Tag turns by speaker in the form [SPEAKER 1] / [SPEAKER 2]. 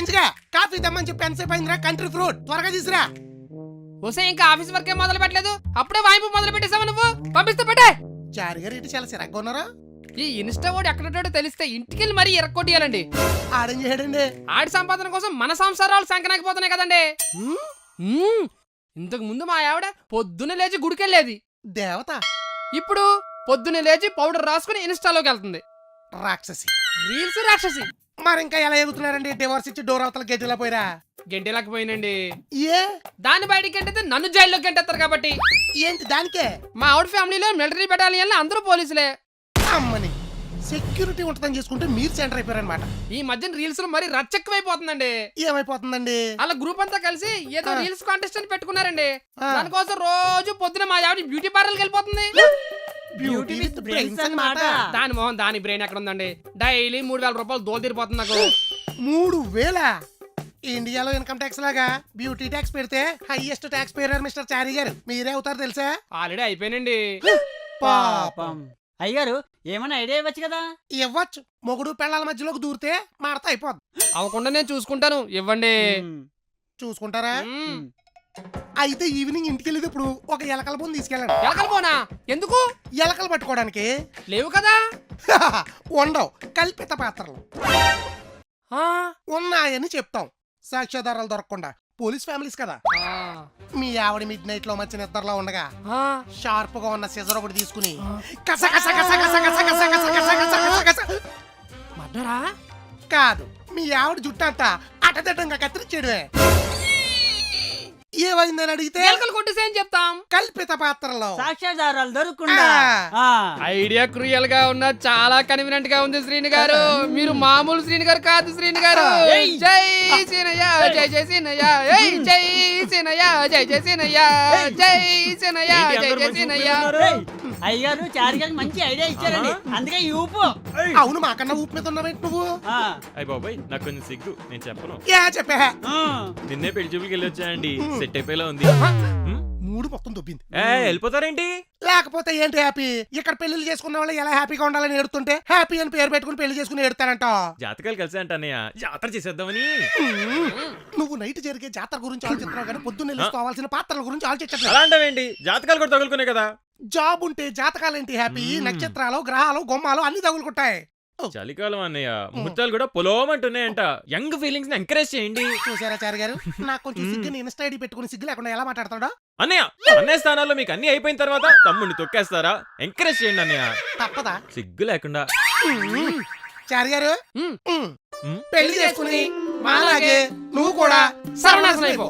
[SPEAKER 1] కంచిగా coffee తెమ్మని చెప్పి ఎంతసేపు అయిందిరా? కంట్రీ ఫ్రూట్ త్వరగా తీసురా.
[SPEAKER 2] వస్తే ఇంకా ఆఫీస్ వర్క్ ఏం మొదలు పెట్టలేదు, అప్పుడే వాయింపు మొదలు పెట్టేసావు నువ్వు. పంపిస్తే పెట్టే.
[SPEAKER 1] చారి గారు ఇటు చాలా సిరగ్గా ఉన్నారా?
[SPEAKER 2] ఈ ఇన్స్టా వాడు ఎక్కడుంటాడో తెలిస్తే ఇంటికెళ్ళి మరీ ఎరక్కొట్టియాలండి.
[SPEAKER 1] ఆడేం చేయడండి?
[SPEAKER 2] ఆడి సంపాదన కోసం మన సంసారాలు సంకనాకపోతున్నాయి కదండి. ఇంతకు ముందు మా ఆవిడ పొద్దున్నే లేచి గుడికెళ్ళేది
[SPEAKER 1] దేవత.
[SPEAKER 2] ఇప్పుడు పొద్దున్నే లేచి పౌడర్ రాసుకుని ఇన్స్టాలోకి వెళ్తుంది.
[SPEAKER 1] రాక్షసి.
[SPEAKER 2] రీల్స్ రాక్షసి.
[SPEAKER 1] మరి ఇంకా ఎలా ఎగుతున్నారండి? డివోర్స్ ఇచ్చి డోర్ అవతల గెడ్డలా పోయిరా?
[SPEAKER 2] గంటేలాకపోయినండి.
[SPEAKER 1] ఏ
[SPEAKER 2] దాన్ని బయటికి గంటైతే నన్ను జైల్లోకి గంటేస్తారు కాబట్టి.
[SPEAKER 1] ఏంటి దానికే?
[SPEAKER 2] మా ఆవిడ ఫ్యామిలీలో మిలిటరీ బెటాలియన్లో అందరూ పోలీసులే.
[SPEAKER 1] అమ్మని సెక్యూరిటీ ఉంటుందని చేసుకుంటే మీరు సెంటర్ అయిపోయారనమాట.
[SPEAKER 2] ఈ మధ్యన రీల్స్ లో మరి రచ్చెక్కువైపోతుందండి.
[SPEAKER 1] ఏమైపోతుందండి?
[SPEAKER 2] అలా గ్రూప్ అంతా కలిసి ఏదో రీల్స్ కాంటెస్ట్ అని పెట్టుకున్నారండి. దానికోసం రోజు పొద్దున మా ఆవిడ బ్యూటీ పార్లర్కి వెళ్ళిపోతుంది.
[SPEAKER 1] బ్యూటీ విత్ బ్రెయిన్స్ అన్నమాట.
[SPEAKER 2] దాని మొహం దాని బ్రెయిన్ ఎక్కడ ఉందండి? డైలీ 3000 రూపాయలు దోలు తీరిపోతుంది నాకు.
[SPEAKER 1] 3000? ఇండియాలో ఇన్కమ్ ట్యాక్స్ లాగా బ్యూటీ ట్యాక్స్ పెడితే హైయెస్ట్ ట్యాక్స్ పేయర్ మిస్టర్ చారీ గారు మీరే అవుతారు తెలుసా?
[SPEAKER 2] ఆల్రెడీ అయిపోయినండి.
[SPEAKER 1] పాపం.
[SPEAKER 3] అయ్యారు ఏమైనా ఐడియా ఇవ్వచ్చు కదా?
[SPEAKER 1] ఇవ్వచ్చు. మొగుడు పెళ్ళాల మధ్యలోకి దూరితే మాడతా అయిపోద్ది.
[SPEAKER 2] అవ్వకుండా నేను చూసుకుంటాను, ఇవ్వండి.
[SPEAKER 1] చూసుకుంటారా? అయితే ఈవినింగ్ ఇంటికి వెళ్ళేటప్పుడు ఒక ఎలకల బొందు తీసుకెళ్ళండి.
[SPEAKER 2] ఎలకలు పోనా? ఎందుకు?
[SPEAKER 1] ఎలకలు పట్టుకోవడానికి.
[SPEAKER 2] లేవు కదా.
[SPEAKER 1] ఉండవు. కల్పిత పాత్రలు ఉన్నాయని చెప్తాం. సాక్ష్యాధారాలు దొరకకుండా. పోలీస్ ఫ్యామిలీస్ కదా. మీ ఆవిడ మిడ్ నైట్ లో మంచి నిద్రలో ఉండగా షార్ప్ గా ఉన్న సిజర్ ఒకటి తీసుకుని
[SPEAKER 2] మర్డరా?
[SPEAKER 1] కాదు, మీ ఆవిడ జుట్టంతా అటదిడ్డంగా కత్తిరించేయడమే. ఏమైందని అడిగితే
[SPEAKER 2] ఎలకలు కొట్టేసేయని చెప్తాం.
[SPEAKER 1] కల్పిత పాత్రలో
[SPEAKER 3] సాక్ష్యాధారాలు దొరకకుండా.
[SPEAKER 2] ఐడియా క్రూయల్ గా ఉన్న చాలా కన్వీనియంట్ గా ఉంది శ్రీని గారు. మీరు మామూలు శ్రీని గారు కాదు శ్రీని గారు. జై సీనయ్య జై జై సీనయ్య. జై సీనయ్య జై జై సీనయ్య. జై సీనయ్య జై జై సీనయ్య.
[SPEAKER 3] అయ్యారు చారి గారికి మంచి ఐడియా ఇచ్చారండి, అందుకే ఈ ఊపు.
[SPEAKER 1] అవును, మాకన్నా ఊపు మీద ఉన్నావేంటి నువ్వు?
[SPEAKER 4] అయ్య బాబాయ్, నాకు కొంచెం సిగ్గు, నేను చెప్పను.
[SPEAKER 1] చెప్పా.
[SPEAKER 4] నిన్నే పెళ్లి చూపులకి వెళ్ళి వచ్చానండి. సెట్ అయిపోయేలా ఉంది.
[SPEAKER 1] మూడు మొత్తం దొబ్బింది.
[SPEAKER 4] వెళ్ళిపోతారేంటి?
[SPEAKER 1] లేకపోతే ఏంటి హ్యాపీ? ఇక్కడ పెళ్లి చేసుకున్న వాళ్ళు ఎలా హ్యాపీగా ఉండాలని ఏడుతుంటే హ్యాపీ అని పేరు పెట్టుకుని పెళ్లి చేసుకుని ఏడుతానంట.
[SPEAKER 4] జాతకాలు కలిసే అంటానయ్య, జాతర చేసేద్దామని.
[SPEAKER 1] నువ్వు నైట్ జరిగే జాతర గురించి ఆలోచిస్తున్నావు కానీ పొద్దున్న తెలుసుకోవాల్సిన పాత్రల గురించి ఆలోచించట్లేదు.
[SPEAKER 4] అలా అంటావేంటి? జాతకాలు కూడా తగులుకునే కదా.
[SPEAKER 1] జాబ్ ఉంటే జాతకాలేంటి హ్యాపీ? నక్షత్రాలు, గ్రహాలు, గుమ్మాలు అన్ని తగులుకుంటాయి.
[SPEAKER 4] చలికాలం అన్నయ్య, ముహూర్తాలు కూడా పొలోమంటున్నాయంట. యంగ్ ఫీలింగ్స్ ని ఎంకరేజ్ చేయండి.
[SPEAKER 1] చూసారా చారి గారు, నాకు కొంచెం సిగ్గుని ఇన్స్టా ఐడి పెట్టుకుని సిగ్గు లేకుండా ఎలా మాట్లాడతాడో.
[SPEAKER 4] అన్నయ్య, అన్నయ్య స్థానాల్లో మీకు అన్ని అయిపోయిన తర్వాత తమ్ముడిని తొక్కేస్తారా? ఎంకరేజ్ చేయండి అన్నయ్య.
[SPEAKER 1] తప్పదా?
[SPEAKER 4] సిగ్గు లేకుండా.
[SPEAKER 1] చారి గారు, పెళ్లి చేసుకుని మాలాగే నువ్వు కూడా సర్వనాశనం అయిపో.